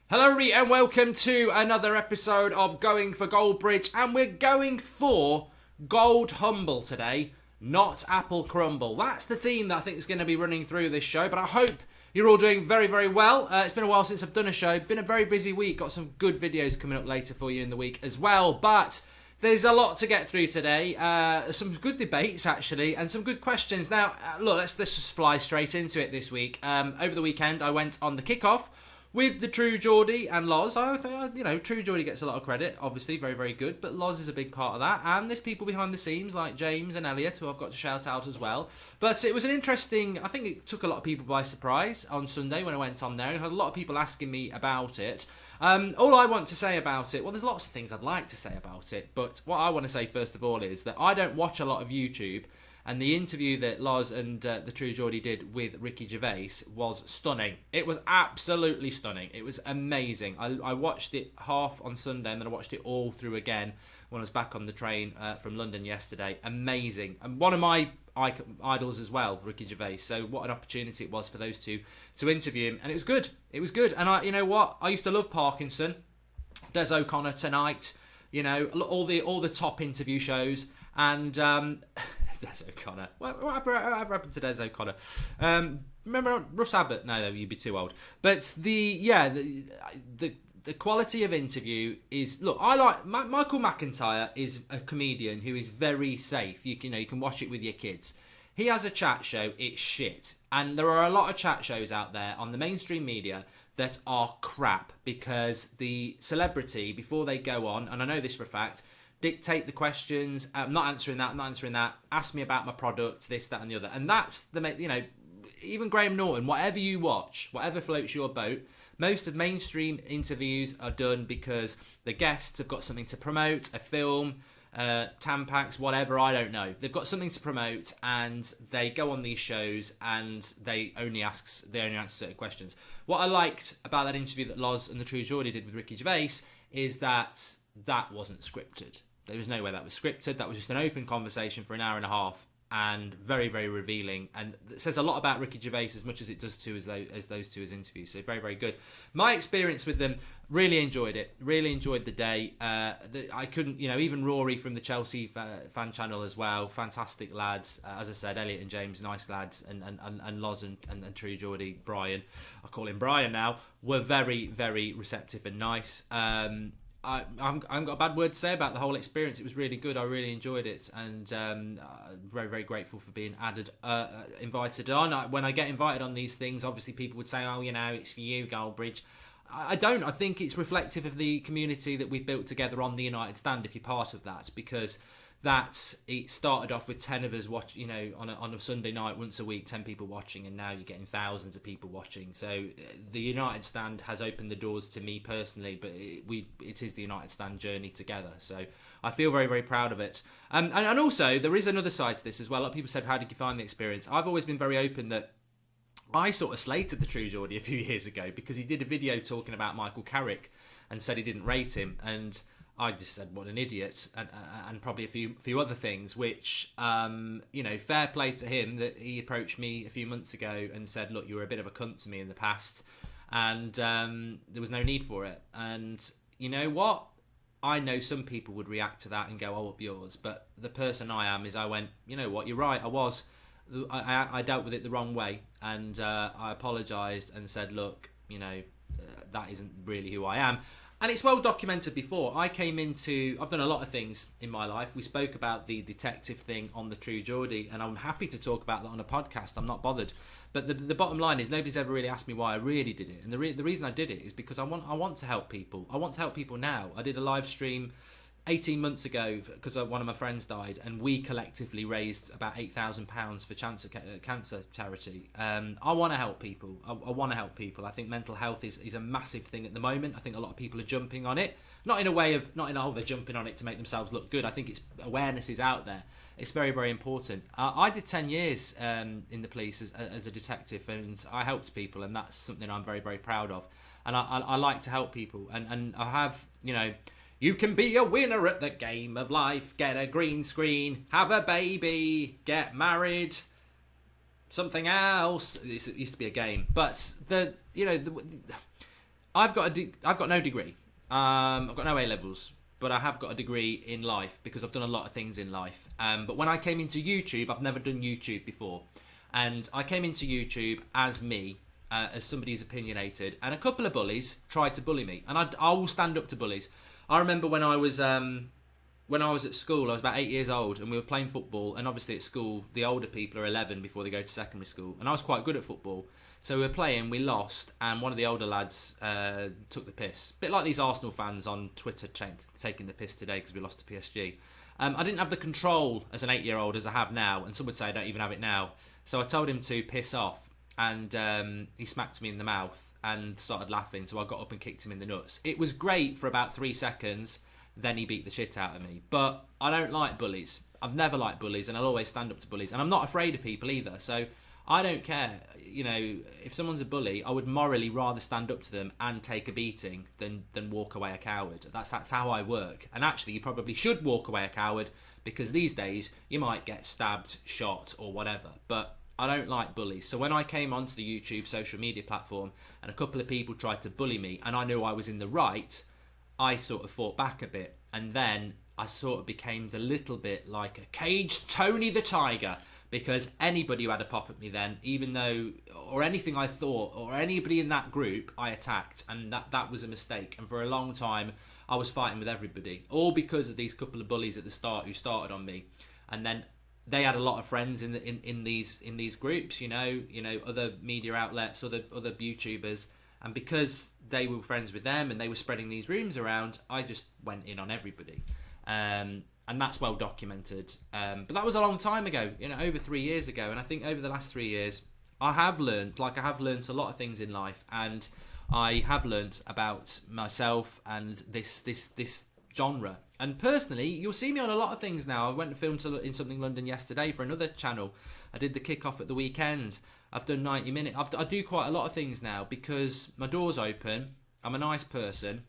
Hello everybody and welcome to another episode of Going for Goldbridge, and we're going for Gold Humble today, not Apple Crumble. That's the theme that I think is going to be running through this show, but I hope you're all doing very, very well. It's been a while since I've done a show. Been a very busy week. Got some good videos coming up later for you in the week as well, but there's a lot to get through today. Some good debates, actually, and some good questions. Now, look, let's just fly straight into it this week. Over the weekend, I went on the Kickoff with the True Geordie and Loz. I think, True Geordie gets a lot of credit, obviously, very, very good, but Loz is a big part of that, and there's people behind the scenes like James and Elliot, who I've got to shout out as well. But it was an interesting, I think it took a lot of people by surprise on Sunday when I went on there, and had a lot of people asking me about it. All I want to say about it, well, there's lots of things I'd like to say about it, but what I want to say first of all is that I don't watch a lot of YouTube. And the interview that Loz and the True Geordie did with Ricky Gervais was stunning. It was absolutely stunning. It was amazing. I watched it half on Sunday and then I watched it all through again when I was back on the train from London yesterday. Amazing. And one of my idols as well, Ricky Gervais. So what an opportunity it was for those two to interview him. And it was good. It was good. And you know what? I used to love Parkinson, Des O'Connor Tonight, all the top interview shows. And Des O'Connor. What happened to Des O'Connor? Remember Russ Abbott? No, you'd be too old. But the quality of interview is, look, I like Michael McIntyre is a comedian who is very safe. You can watch it with your kids. He has a chat show. It's shit, and there are a lot of chat shows out there on the mainstream media that are crap because the celebrity, before they go on, and I know this for a fact, dictate the questions. I'm not answering that. Ask me about my product, this, that, and the other. And that's even Graham Norton, whatever you watch, whatever floats your boat, most of mainstream interviews are done because the guests have got something to promote, a film, Tampax, whatever, I don't know. They've got something to promote and they go on these shows and they only answer certain questions. What I liked about that interview that Loz and the True Geordie did with Ricky Gervais is that wasn't scripted. There was no way that was scripted. That was just an open conversation for an hour and a half, and very, very revealing. And it says a lot about Ricky Gervais as much as it does too as those two as interviews. So very, very good. My experience with them, really enjoyed it. Really enjoyed the day. I couldn't, even Rory from the Chelsea fan channel as well. Fantastic lads. As I said, Elliot and James, nice lads, and Loz and True Geordie, Brian, I call him Brian now, were very, very receptive and nice. I haven't got a bad word to say about the whole experience. It was really good. I really enjoyed it, and very, very grateful for being invited on. When I get invited on these things, obviously people would say, "Oh, it's for you, Goldbridge." I don't. I think it's reflective of the community that we've built together on the United Stand. If you're part of that, because it started off with 10 of us on a Sunday night once a week, 10 people watching, and now you're getting thousands of people watching. So the United Stand has opened the doors to me personally, but it is the United Stand journey together. So I feel very, very proud of it. And also there is another side to this as well. A lot of people said, how did you find the experience? I've always been very open that I sort of slated the True Geordie a few years ago because he did a video talking about Michael Carrick and said he didn't rate him, and I just said, what an idiot, and probably a few other things, which, fair play to him that he approached me a few months ago and said, look, you were a bit of a cunt to me in the past, and there was no need for it. And you know what? I know some people would react to that and go, oh, up yours, but the person I am is I went, you know what, you're right, I dealt with it the wrong way, and I apologised and said, look, that isn't really who I am. And it's well documented before. I've done a lot of things in my life. We spoke about the detective thing on the True Geordie, and I'm happy to talk about that on a podcast. I'm not bothered. But the bottom line is nobody's ever really asked me why I really did it. And the reason I did it is because I want to help people. I want to help people now. I did a live stream 18 months ago because one of my friends died, and we collectively raised about £8,000 for cancer charity. I want to help people. I want to help people. I think mental health is a massive thing at the moment. I think a lot of people are jumping on it, not in they're jumping on it to make themselves look good. I think awareness is out there. It's very, very important. I did 10 years in the police as a detective, and I helped people, and that's something I'm very, very proud of. And I like to help people, and I have, you can be a winner at the game of life. Get a green screen, have a baby, get married, something else. It used to be a game, but I've got no degree. I've got no A levels, but I have got a degree in life because I've done a lot of things in life. But when I came into YouTube, I've never done YouTube before, and I came into YouTube as me, as somebody who's opinionated, and a couple of bullies tried to bully me, and I will stand up to bullies. I remember when I was at school, I was about 8 years old, and we were playing football, and obviously at school, the older people are 11 before they go to secondary school, and I was quite good at football. So we were playing, we lost, and one of the older lads took the piss. A bit like these Arsenal fans on Twitter taking the piss today because we lost to PSG. I didn't have the control as an 8-year-old as I have now, and some would say I don't even have it now. So I told him to piss off, and he smacked me in the mouth and started laughing, so I got up and kicked him in the nuts. It was great for about 3 seconds, then he beat the shit out of me. But I don't like bullies. I've never liked bullies, and I'll always stand up to bullies. And I'm not afraid of people either, so I don't care. You know, if someone's a bully, I would morally rather stand up to them and take a beating than walk away a coward. That's how I work. And actually, you probably should walk away a coward, because these days you might get stabbed, shot, or whatever. But I don't like bullies. So when I came onto the YouTube social media platform and a couple of people tried to bully me, and I knew I was in the right, I sort of fought back a bit. And then I sort of became a little bit like a caged Tony the Tiger, because anybody who had a pop at me then, even though, or anything I thought, or anybody in that group, I attacked, and that was a mistake. And for a long time, I was fighting with everybody, all because of these couple of bullies at the start who started on me. And then they had a lot of friends in these groups, you know, other media outlets, other YouTubers, and because they were friends with them and they were spreading these rumours around, I just went in on everybody. And that's well documented. But that was a long time ago, you know, over 3 years ago. And I think over the last 3 years, I have learned a lot of things in life, and I have learned about myself and this genre. And personally, you'll see me on a lot of things now. I went and filmed in something London yesterday for another channel. I did the Kickoff at the weekend. I've done 90 minutes. I do quite a lot of things now because my door's open. I'm a nice person.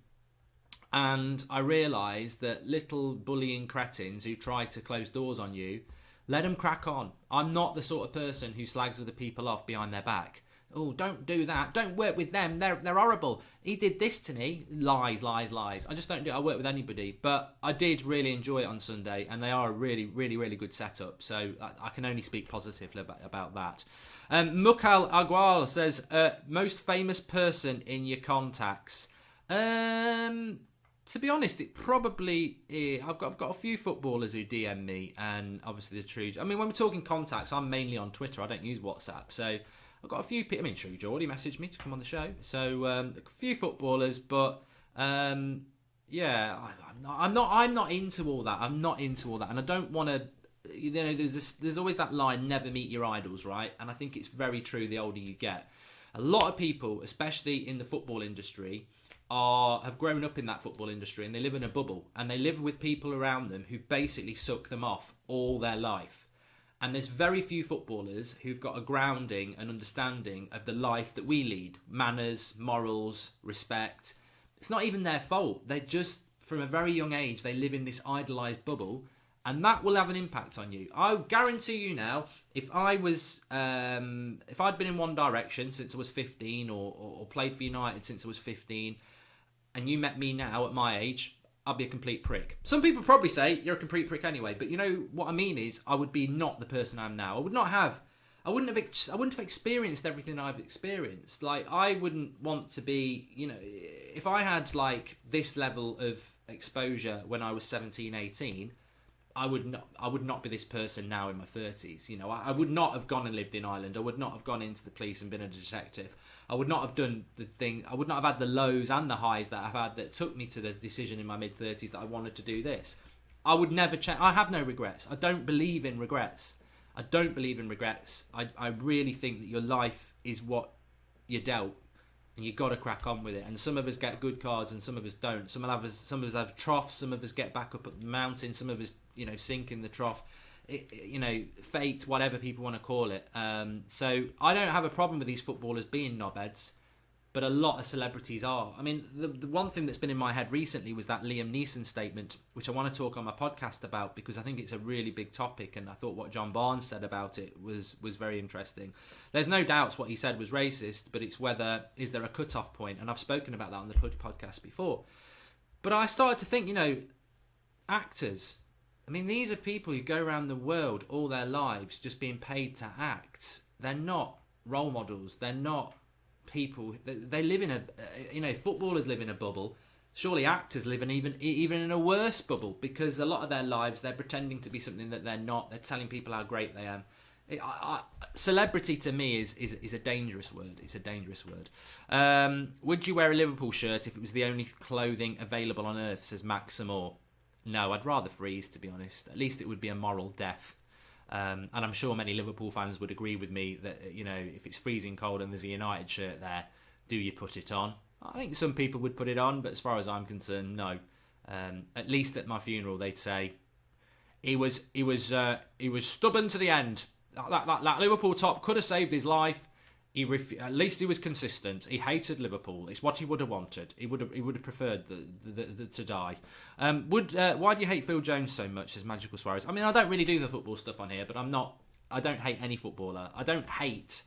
And I realised that little bullying cretins who try to close doors on you, let them crack on. I'm not the sort of person who slags other people off behind their back. Oh, don't do that. Don't work with them. They're horrible. He did this to me. Lies, lies, lies. I just don't do it. I work with anybody. But I did really enjoy it on Sunday, and they are a really, really, really good setup. So I can only speak positively about that. Mukal Agual says, most famous person in your contacts. To be honest, it probably is. I've got a few footballers who DM me, and obviously the True. I mean, when we're talking contacts, I'm mainly on Twitter. I don't use WhatsApp, so I've got a few people. I mean, True Geordie messaged me to come on the show, so a few footballers, but yeah, I'm not into all that. I'm not into all that, and I don't want to. You know, there's always that line, never meet your idols, right? And I think it's very true. The older you get, a lot of people, especially in the football industry, have grown up in that football industry, and they live in a bubble, and they live with people around them who basically suck them off all their life. And there's very few footballers who've got a grounding and understanding of the life that we lead. Manners, morals, respect. It's not even their fault. They just, from a very young age, they live in this idolised bubble, and that will have an impact on you. I guarantee you now, if I'd been in one direction since I was 15, or played for United since I was 15, and you met me now at my age, I'd be a complete prick. Some people probably say you're a complete prick anyway, but you know what I mean is I would be not the person I am now. I wouldn't have experienced everything I've experienced. Like, I wouldn't want to be, you know, if I had like this level of exposure when I was 17, 18, I would not be this person now in my 30s. You know, I would not have gone and lived in Ireland. I would not have gone into the police and been a detective. I would not have done the thing. I would not have had the lows and the highs that I've had that took me to the decision in my mid-30s that I wanted to do this. I would never change. I have no regrets. I don't believe in regrets. I really think that your life is what you're dealt, and you got to crack on with it. And some of us get good cards, and some of us don't. Some of us have troughs. Some of us get back up at the mountain. Some of us, you know, sink in the trough. You know, fate, whatever people want to call it. So I don't have a problem with these footballers being knobheads, but a lot of celebrities are. I mean, the one thing that's been in my head recently was that Liam Neeson statement, which I want to talk on my podcast about because I think it's a really big topic, and I thought what John Barnes said about it was very interesting. There's no doubts what he said was racist, but it's whether, is there a cut-off point? And I've spoken about that on the podcast before. But I started to think, actors, I mean, these are people who go around the world all their lives just being paid to act. They're not role models. They're not people. They live in footballers live in a bubble. Surely actors live in even in a worse bubble, because a lot of their lives they're pretending to be something that they're not. They're telling people how great they are. Celebrity to me is a dangerous word. It's a dangerous word. Would you wear a Liverpool shirt if it was the only clothing available on earth, says Max Samore? No, I'd rather freeze, to be honest. At least it would be a moral death. And I'm sure many Liverpool fans would agree with me that, if it's freezing cold and there's a United shirt there, do you put it on? I think some people would put it on, but as far as I'm concerned, no. At least at my funeral, they'd say he was stubborn to the end. That Liverpool top could have saved his life. At least he was consistent. He hated Liverpool. It's what he would have wanted. He would have preferred to die. Why do you hate Phil Jones so much, says Magical Suarez? I mean, I don't really do the football stuff on here, but I don't hate any footballer. I don't hate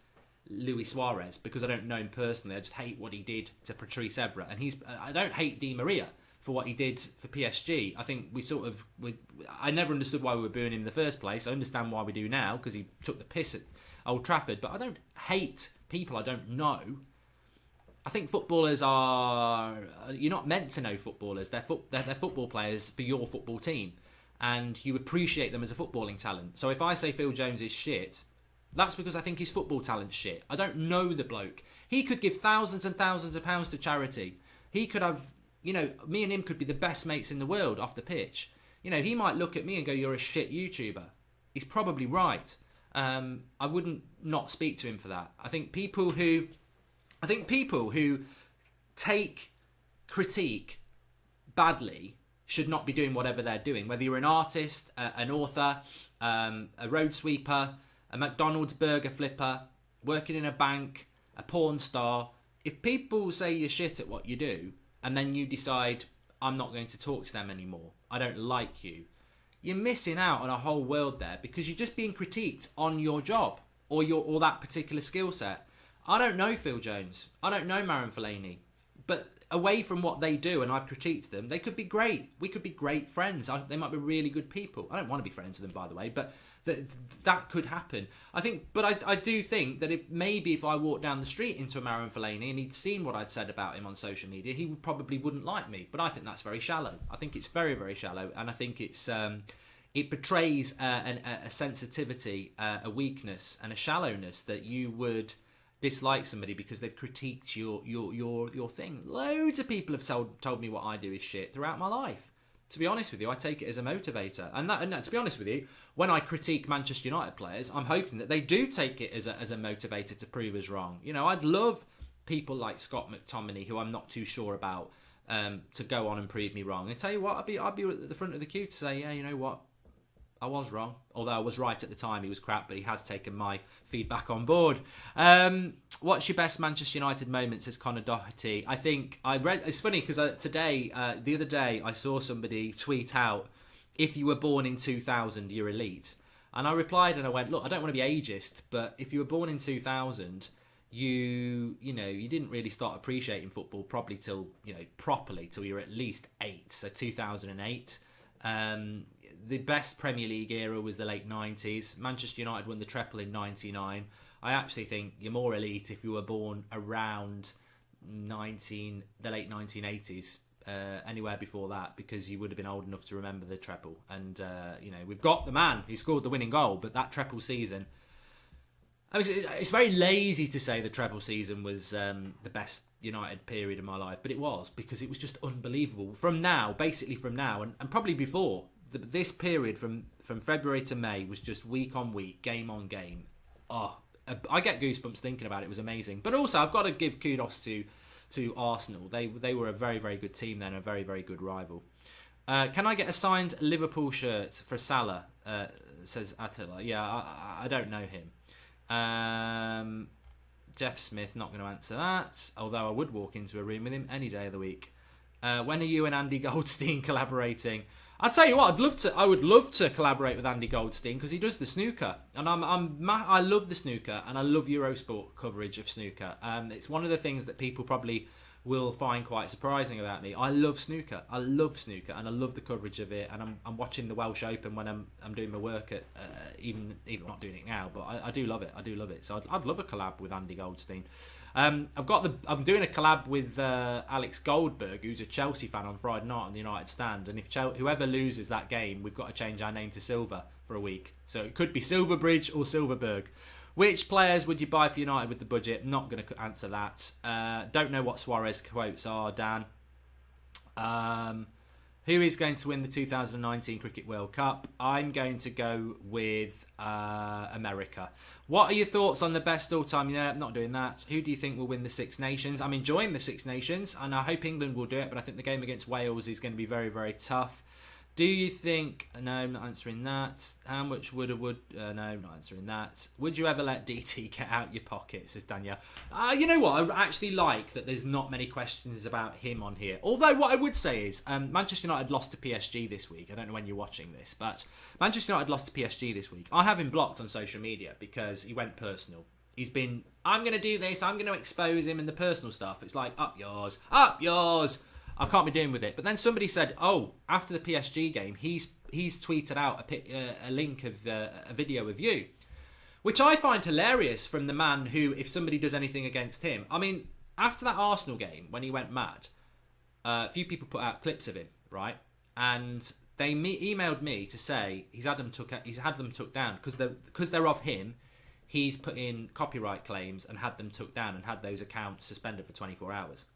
Luis Suarez because I don't know him personally. I just hate what he did to Patrice Evra, and I don't hate Di Maria for what he did for PSG. I think I never understood why we were booing him in the first place. I understand why we do now, because he took the piss at Old Trafford, but I don't hate people I don't know. I think footballers you're not meant to know footballers. They're football players for your football team, and you appreciate them as a footballing talent. So if I say Phil Jones is shit, that's because I think his football talent's shit. I don't know the bloke. He could give thousands and thousands of pounds to charity. He could have, me and him could be the best mates in the world off the pitch. He might look at me and go, "You're a shit YouTuber." He's probably right. I wouldn't not speak to him for that. I think people who take critique badly should not be doing whatever they're doing. Whether you're an artist, an author, a road sweeper, a McDonald's burger flipper, working in a bank, a porn star. If people say you're shit at what you do, and then you decide, I'm not going to talk to them anymore, I don't like you, you're missing out on a whole world there, because you're just being critiqued on your job or that particular skill set. I don't know Phil Jones. I don't know Marouane Fellaini. But away from what they do, and I've critiqued them, they could be great. We could be great friends. They might be really good people. I don't want to be friends with them, by the way, but that could happen. I do think that maybe if I walked down the street into a Marouane Fellaini and he'd seen what I'd said about him on social media, he probably wouldn't like me. But I think that's very shallow. I think it's very, very shallow, and I think it betrays a sensitivity, a weakness, and a shallowness that you would dislike somebody because they've critiqued your thing. Loads of people have told me what I do is shit throughout my life. To be honest with you, I take it as a motivator. And to be honest with you, when I critique Manchester United players, I'm hoping that they do take it as a motivator to prove us wrong. I'd love people like Scott McTominay, who I'm not too sure about, to go on and prove me wrong. And tell you what, I'd be at the front of the queue to say, yeah, you know what, I was wrong. Although I was right at the time, he was crap, but he has taken my feedback on board. What's your best Manchester United moment, says Connor Doherty? I think I read, it's funny because the other day, I saw somebody tweet out, if you were born in 2000, you're elite. And I replied and I went, look, I don't want to be ageist, but if you were born in 2000, you didn't really start appreciating football probably till you're at least 8. So 2008. The best Premier League era was the late 90s. Manchester United won the treble in 99. I actually think you're more elite if you were born around the late 1980s, anywhere before that, because you would have been old enough to remember the treble. And, we've got the man who scored the winning goal, but that treble season, I mean, it's very lazy to say the treble season was the best United period of my life, but it was, because it was just unbelievable. From now, and probably before, this period from February to May was just week on week, game on game. I get goosebumps thinking about it. It was amazing. But also, I've got to give kudos to Arsenal. They were a very, very good team then, a very, very good rival. Can I get a signed Liverpool shirt for Salah? Says Attila. Yeah, I don't know him. Jeff Smith, not going to answer that. Although I would walk into a room with him any day of the week. When are you and Andy Goldstein collaborating? I'll tell you what, I would love to collaborate with Andy Goldstein because he does the snooker, and I love the snooker, and I love Eurosport coverage of snooker. It's one of the things that people probably will find quite surprising about me. I love snooker, and I love the coverage of it. And I'm watching the Welsh Open when I'm doing my work at even not doing it now, but I do love it. So I'd love a collab with Andy Goldstein. I'm doing a collab with Alex Goldberg, who's a Chelsea fan, on Friday night on the United Stand. And if whoever loses that game, we've got to change our name to Silver for a week. So it could be Silverbridge or Silverberg. Which players would you buy for United with the budget? Not going to answer that. Don't know what Suarez quotes are, Dan. Who is going to win the 2019 Cricket World Cup? I'm going to go with America. What are your thoughts on the best all-time? Yeah, I'm not doing that. Who do you think will win the Six Nations? I'm enjoying the Six Nations, and I hope England will do it, but I think the game against Wales is going to be very, very tough. Do you think... No, I'm not answering that. How much would... No, I'm not answering that. Would you ever let DT get out your pocket, says Danielle. You know what? I actually like that there's not many questions about him on here. Although what I would say is Manchester United lost to PSG this week. I don't know when you're watching this, but Manchester United lost to PSG this week. I have him blocked on social media because he went personal. He's been, I'm going to do this, I'm going to expose him, and the personal stuff. It's like, up yours. I can't be dealing with it. But then somebody said, after the PSG game, he's tweeted out a link of a video of you, which I find hilarious from the man who, if somebody does anything against him, I mean, after that Arsenal game when he went mad, a few people put out clips of him, right? And they emailed me to say he's had them took down because they're of him. He's put in copyright claims and had them took down and had those accounts suspended for 24 hours.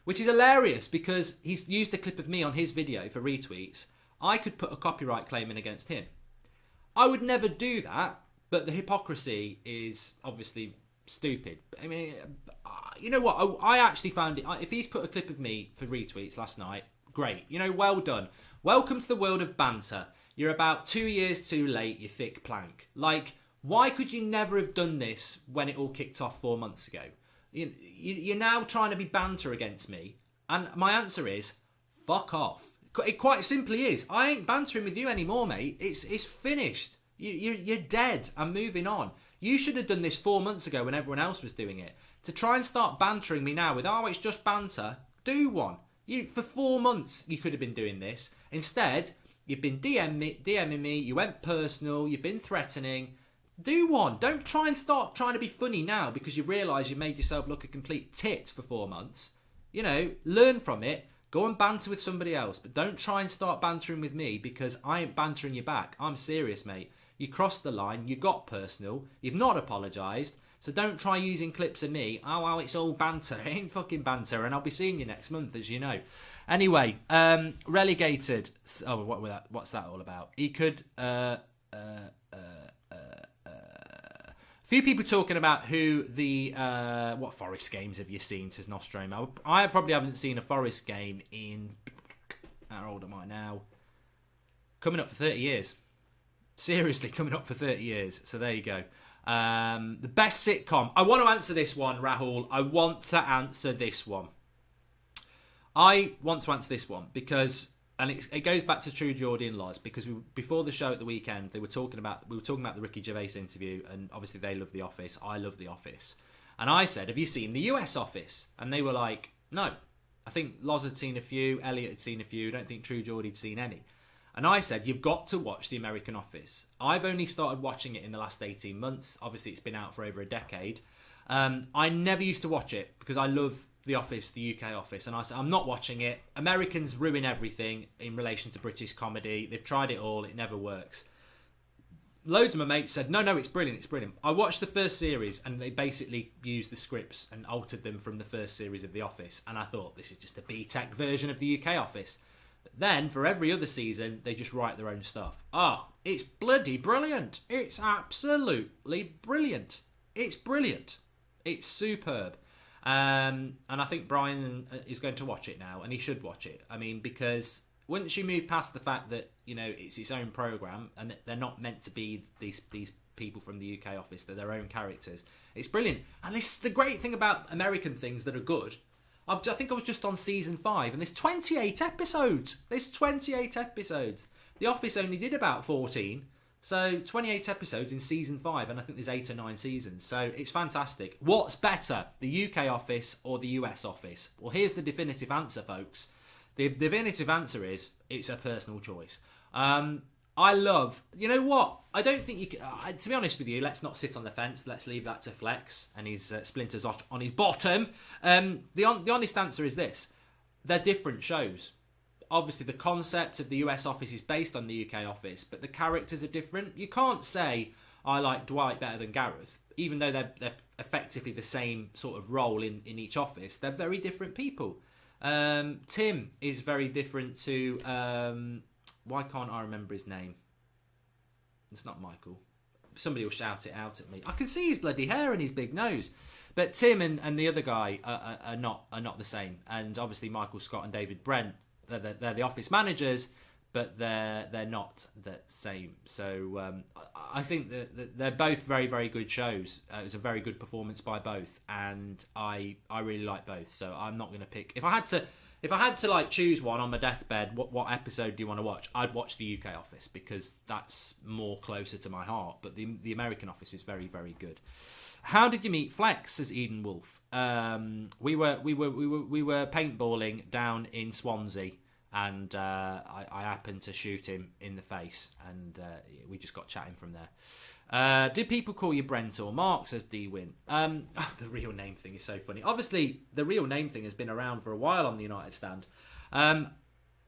Which is hilarious because he's used a clip of me on his video for retweets. I could put a copyright claim in against him. I would never do that, but the hypocrisy is obviously stupid. I mean, you know what? I actually found it... If he's put a clip of me for retweets last night, great. You know, well done. Welcome to the world of banter. You're about 2 years too late, you thick plank. Like, why could you never have done this when it all kicked off 4 months ago? You're now trying to be banter against me, and my answer is fuck off. It quite simply is. I ain't bantering with you anymore, mate. It's finished. You're dead. I'm moving on. You should have done this 4 months ago when everyone else was doing it. To try and start bantering me now with it's just banter. Do one. For 4 months you could have been doing this. Instead, you've been DMing me. You went personal. You've been threatening. Do one. Don't try and start trying to be funny now because you realise you made yourself look a complete tit for 4 months. You know, learn from it. Go and banter with somebody else. But don't try and start bantering with me because I ain't bantering you back. I'm serious, mate. You crossed the line. You got personal. You've not apologised. So don't try using clips of me. It's all banter. It ain't fucking banter. And I'll be seeing you next month, as you know. Anyway, relegated. What's that all about? He could... few people talking about who the what Forest games have you seen, says Nostromo. I probably haven't seen a Forest game in, how old am I now? Coming up for 30 years. Seriously, coming up for 30 years. So there you go. The best sitcom. I want to answer this one, Rahul. I want to answer this one because... And it goes back to True Geordie and Loz because before the show at the weekend, we were talking about the Ricky Gervais interview, and obviously they love The Office. I love The Office, and I said, "Have you seen the US Office?" And they were like, "No." I think Loz had seen a few, Elliot had seen a few. I don't think True Geordie had seen any. And I said, "You've got to watch the American Office." I've only started watching it in the last 18 months. Obviously, it's been out for over a decade. I never used to watch it because I love The Office, the UK Office, and I said, I'm not watching it. Americans ruin everything in relation to British comedy. They've tried it all. It never works. Loads of my mates said, no, it's brilliant, it's brilliant. I watched the first series, and they basically used the scripts and altered them from the first series of The Office, and I thought, this is just a B-Tech version of the UK Office. But then, for every other season, they just write their own stuff. It's bloody brilliant. It's absolutely brilliant. It's brilliant. It's superb. And I think Brian is going to watch it now, and he should watch it. I mean, because once you move past the fact that, you know, it's its own program and that they're not meant to be these people from the UK office, they're their own characters. It's brilliant. And this is the great thing about American things that are good. I think I was just on season 5 and there's 28 episodes. The Office only did about 14. So 28 episodes in season 5, and I think there's 8 or 9 seasons. So it's fantastic. What's better, the UK Office or the US Office? Well, here's the definitive answer, folks. The definitive answer is it's a personal choice. I love, you know what? I don't think you can, to be honest with you, let's not sit on the fence. Let's leave that to Flex and his splinters on his bottom. The honest answer is this. They're different shows. Obviously, the concept of the US Office is based on the UK Office, but the characters are different. You can't say, I like Dwight better than Gareth, even though they're effectively the same sort of role in each office. They're very different people. Tim is very different to... why can't I remember his name? It's not Michael. Somebody will shout it out at me. I can see his bloody hair and his big nose. But Tim and the other guy are not the same. And obviously Michael Scott and David Brent, they're the office managers, but they're not the same. So I think that they're both very, very good shows. It was a very good performance by both, and I really like both. So I'm not going to pick. If I had to like choose one on my deathbed, what episode do you want to watch? I'd watch the UK Office because that's more closer to my heart. But the American Office is very, very good. How did you meet Flex? Says Eden Wolf. We were paintballing down in Swansea, and I happened to shoot him in the face, and we just got chatting from there. Did people call you Brent or Mark? Says D-Win. The real name thing is so funny. Obviously, the real name thing has been around for a while on the United Stand.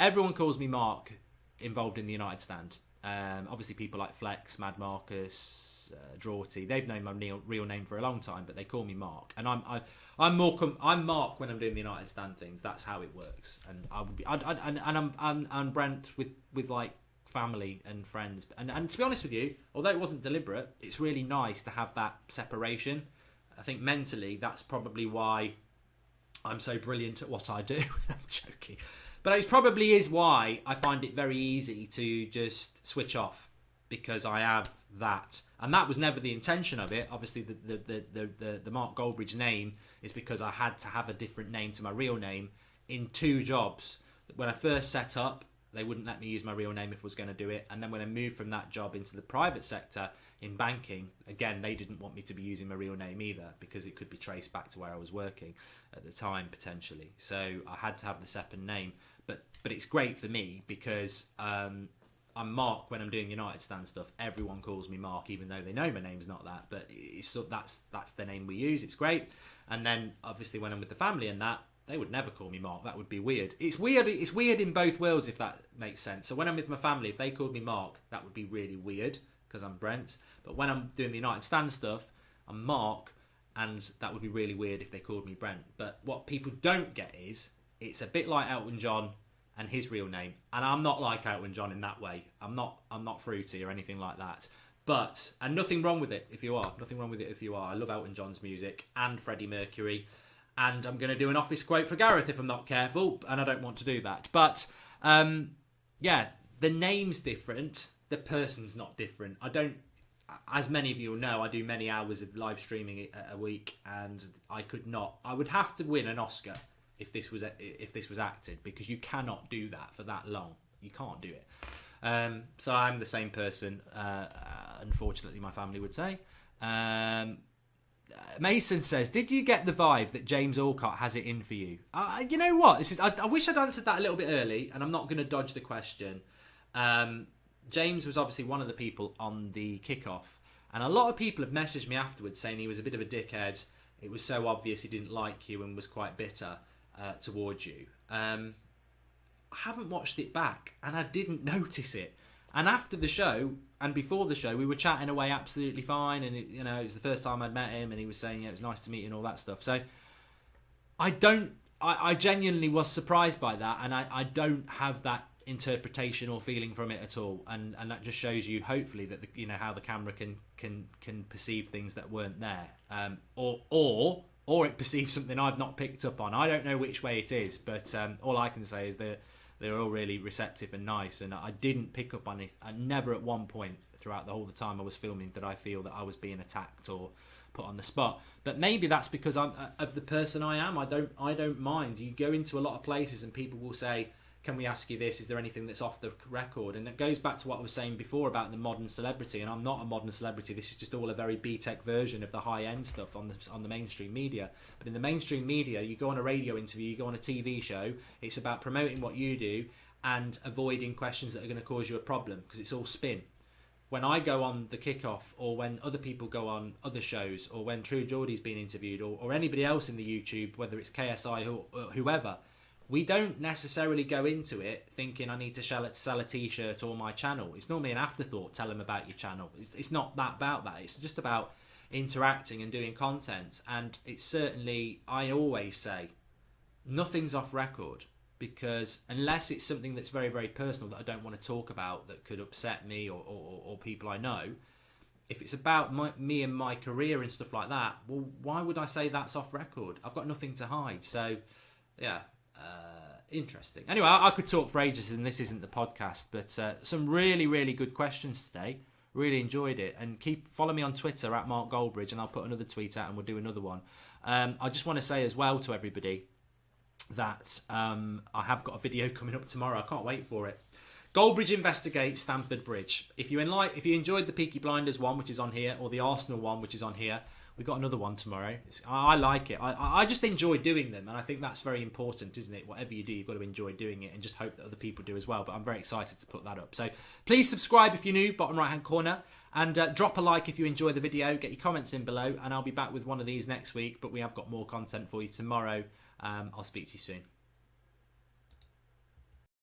Everyone calls me Mark involved in the United Stand. Obviously, people like Flex, Mad Marcus, Geordie, they've known my real name for a long time, but they call me Mark. And I'm Mark when I'm doing the United Stand things. That's how it works. And I would be, I'm Brent with like family and friends. And to be honest with you, although it wasn't deliberate, it's really nice to have that separation. I think mentally, that's probably why I'm so brilliant at what I do. I'm joking. But it probably is why I find it very easy to just switch off, because I have that. And that was never the intention of it. Obviously, the Mark Goldbridge name is because I had to have a different name to my real name in 2 jobs. When I first set up, they wouldn't let me use my real name if I was going to do it. And then when I moved from that job into the private sector in banking, again, they didn't want me to be using my real name either, because it could be traced back to where I was working at the time, potentially. So I had to have the second name. But it's great for me because I'm Mark when I'm doing United Stand stuff. Everyone calls me Mark, even though they know my name's not that. But that's the name we use. It's great. And then, obviously, when I'm with the family and that, they would never call me Mark. That would be weird. It's weird in both worlds, if that makes sense. So when I'm with my family, if they called me Mark, that would be really weird because I'm Brent. But when I'm doing the United Stand stuff, I'm Mark, and that would be really weird if they called me Brent. But what people don't get is, it's a bit like Elton John and his real name. And I'm not like Elton John in that way. I'm not fruity or anything like that. And nothing wrong with it if you are. Nothing wrong with it if you are. I love Elton John's music and Freddie Mercury. And I'm going to do an office quote for Gareth if I'm not careful, and I don't want to do that. But, yeah, the name's different. The person's not different. I don't, as many of you will know, I do many hours of live streaming a week, and I would have to win an Oscar if this was acted, because you cannot do that for that long. You can't do it. So I'm the same person, unfortunately, my family would say. Mason says, did you get the vibe that James Alcott has it in for you? You know what? I wish I'd answered that a little bit early, and I'm not going to dodge the question. James was obviously one of the people on the Kickoff, and a lot of people have messaged me afterwards saying he was a bit of a dickhead. It was so obvious he didn't like you and was quite bitter towards you. I haven't watched it back, and I didn't notice it. And after the show and before the show, we were chatting away absolutely fine. And it was the first time I'd met him, and he was saying, it was nice to meet you and all that stuff. So I genuinely was surprised by that, and I don't have that interpretation or feeling from it at all. And that just shows you, hopefully, that how the camera can perceive things that weren't there, or it perceives something I've not picked up on. I don't know which way it is, but all I can say is that They were all really receptive and nice, and I didn't pick up on it. I never at one point throughout the whole time I was filming did I feel that I was being attacked or put on the spot. But maybe that's because I'm of the person I am. I don't mind. You go into a lot of places and people will say, can we ask you this? Is there anything that's off the record? And it goes back to what I was saying before about the modern celebrity. And I'm not a modern celebrity. This is just all a very B-tech version of the high-end stuff on the mainstream media. But in the mainstream media, you go on a radio interview, you go on a TV show. It's about promoting what you do and avoiding questions that are going to cause you a problem, because it's all spin. When I go on the Kickoff, or when other people go on other shows, or when True Geordie's been interviewed, or anybody else in the YouTube, whether it's KSI or whoever, we don't necessarily go into it thinking I need to sell a t-shirt or my channel. It's normally an afterthought. Tell them about your channel. It's not that about that. It's just about interacting and doing content. And it's certainly, I always say, nothing's off record, because unless it's something that's very, very personal that I don't want to talk about, that could upset me or people I know, if it's about me and my career and stuff like that, well, why would I say that's off record? I've got nothing to hide. So, yeah. Interesting. Anyway, I could talk for ages, and this isn't the podcast, but some really, really good questions today. Really enjoyed it. And follow me on Twitter at Mark Goldbridge, and I'll put another tweet out and we'll do another one. I just want to say as well to everybody that I have got a video coming up tomorrow. I can't wait for it. Goldbridge investigates Stamford Bridge. If you enjoyed the Peaky Blinders one, which is on here, or the Arsenal one, which is on here, we've got another one tomorrow. I like it. I just enjoy doing them, and I think that's very important, isn't it? Whatever you do, you've got to enjoy doing it, and just hope that other people do as well. But I'm very excited to put that up. So please subscribe if you're new, bottom right-hand corner, and drop a like if you enjoy the video. Get your comments in below, and I'll be back with one of these next week. But we have got more content for you tomorrow. I'll speak to you soon.